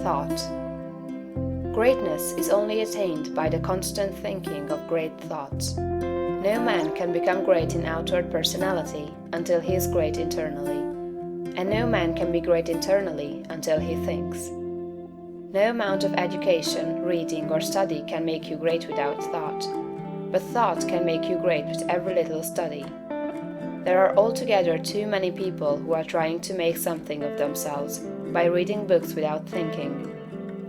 thought. Greatness is only attained by the constant thinking of great thoughts. No man can become great in outward personality until he is great internally. And no man can be great internally until he thinks. No amount of education, reading, or study can make you great without thought, but thought can make you great with every little study. There are altogether too many people who are trying to make something of themselves by reading books without thinking.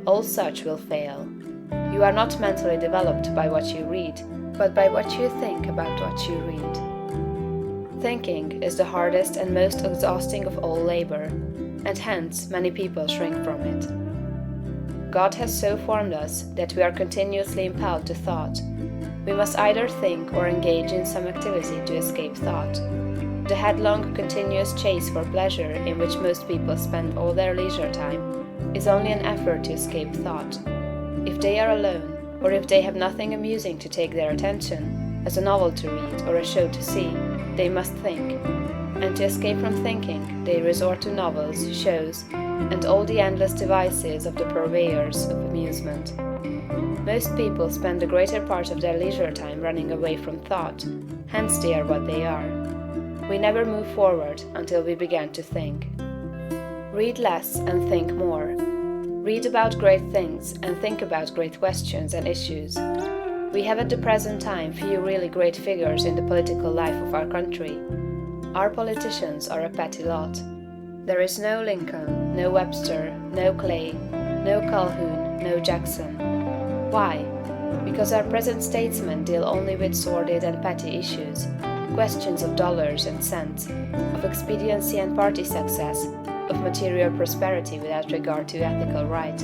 All such will fail. You are not mentally developed by what you read, but by what you think about what you read. Thinking is the hardest and most exhausting of all labor, and hence many people shrink from it. God has so formed us that we are continuously impelled to thought. We must either think or engage in some activity to escape thought. The headlong, continuous chase for pleasure in which most people spend all their leisure time is only an effort to escape thought. If they are alone, or if they have nothing amusing to take their attention, as a novel to read or a show to see, they must think. And to escape from thinking, they resort to novels, shows, and all the endless devices of the purveyors of amusement. Most people spend the greater part of their leisure time running away from thought, hence they are what they are. We never move forward until we begin to think. Read less and think more. Read about great things and think about great questions and issues. We have at the present time few really great figures in the political life of our country. Our politicians are a petty lot. There is no Lincoln, no Webster, no Clay, no Calhoun, no Jackson. Why? Because our present statesmen deal only with sordid and petty issues, questions of dollars and cents, of expediency and party success, of material prosperity without regard to ethical right.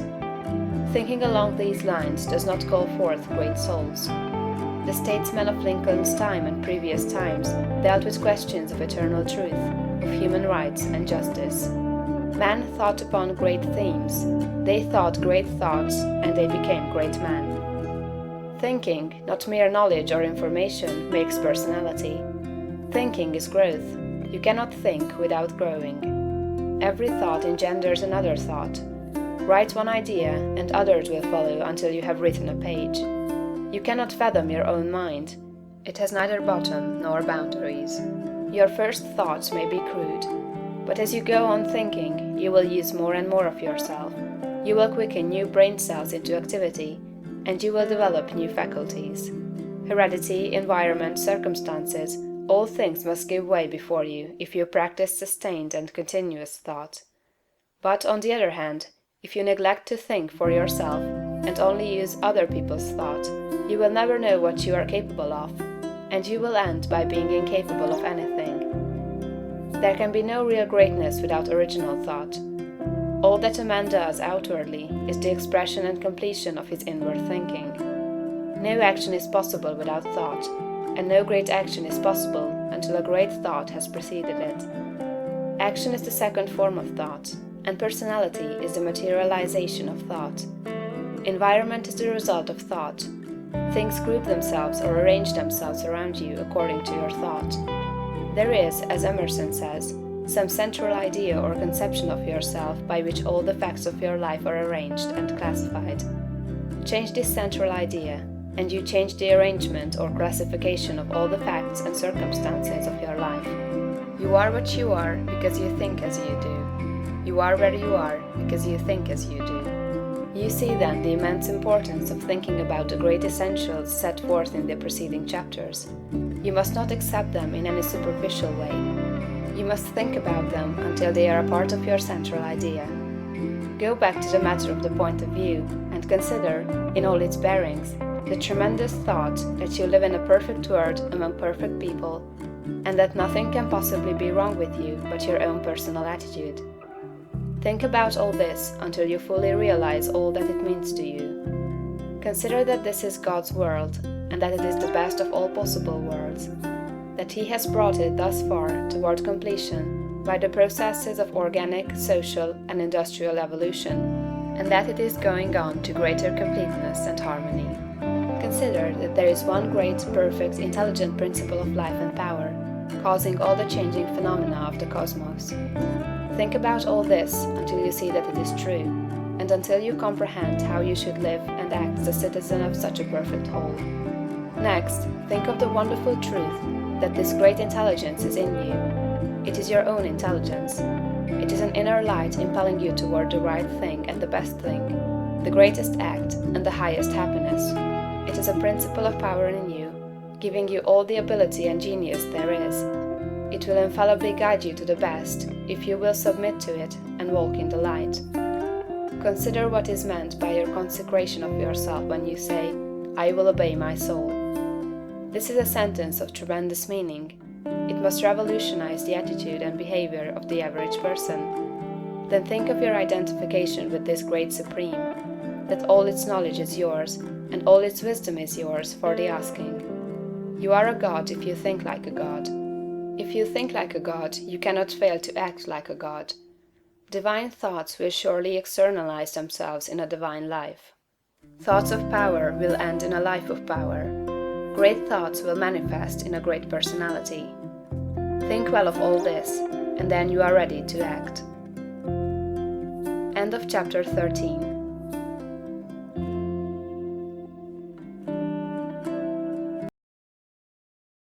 Thinking along these lines does not call forth great souls. The statesmen of Lincoln's time and previous times dealt with questions of eternal truth, of human rights and justice. Men thought upon great themes, they thought great thoughts, and they became great men. Thinking, not mere knowledge or information, makes personality. Thinking is growth. You cannot think without growing. Every thought engenders another thought. Write one idea, and others will follow until you have written a page. You cannot fathom your own mind. It has neither bottom nor boundaries. Your first thoughts may be crude, but as you go on thinking, you will use more and more of yourself. You will quicken new brain cells into activity, and you will develop new faculties. Heredity, environment, circumstances, all things must give way before you if you practice sustained and continuous thought. But, on the other hand, if you neglect to think for yourself and only use other people's thought, you will never know what you are capable of, and you will end by being incapable of anything. There can be no real greatness without original thought. All that a man does outwardly is the expression and completion of his inward thinking. No action is possible without thought, and no great action is possible until a great thought has preceded it. Action is the second form of thought, and personality is the materialization of thought. Environment is the result of thought. Things group themselves or arrange themselves around you according to your thought. There is, as Emerson says, some central idea or conception of yourself by which all the facts of your life are arranged and classified. Change this central idea, and you change the arrangement or classification of all the facts and circumstances of your life. You are what you are because you think as you do. You are where you are because you think as you do. You see then the immense importance of thinking about the great essentials set forth in the preceding chapters. You must not accept them in any superficial way. You must think about them until they are a part of your central idea. Go back to the matter of the point of view and consider, in all its bearings, the tremendous thought that you live in a perfect world among perfect people, and that nothing can possibly be wrong with you but your own personal attitude. Think about all this until you fully realize all that it means to you. Consider that this is God's world, and that it is the best of all possible worlds, that He has brought it thus far toward completion by the processes of organic, social, and industrial evolution, and that it is going on to greater completeness and harmony. Consider that there is one great, perfect, intelligent principle of life and power, causing all the changing phenomena of the cosmos. Think about all this until you see that it is true, and until you comprehend how you should live and act as a citizen of such a perfect whole. Next, think of the wonderful truth that this great intelligence is in you. It is your own intelligence. It is an inner light impelling you toward the right thing and the best thing, the greatest act and the highest happiness. It is a principle of power in you, giving you all the ability and genius there is. It will infallibly guide you to the best, if you will submit to it and walk in the light. Consider what is meant by your consecration of yourself when you say, "I will obey my soul." This is a sentence of tremendous meaning. It must revolutionize the attitude and behavior of the average person. Then think of your identification with this great Supreme, that all its knowledge is yours, and all its wisdom is yours for the asking. You are a god if you think like a god. If you think like a god, you cannot fail to act like a god. Divine thoughts will surely externalize themselves in a divine life. Thoughts of power will end in a life of power. Great thoughts will manifest in a great personality. Think well of all this, and then you are ready to act. End of chapter 13.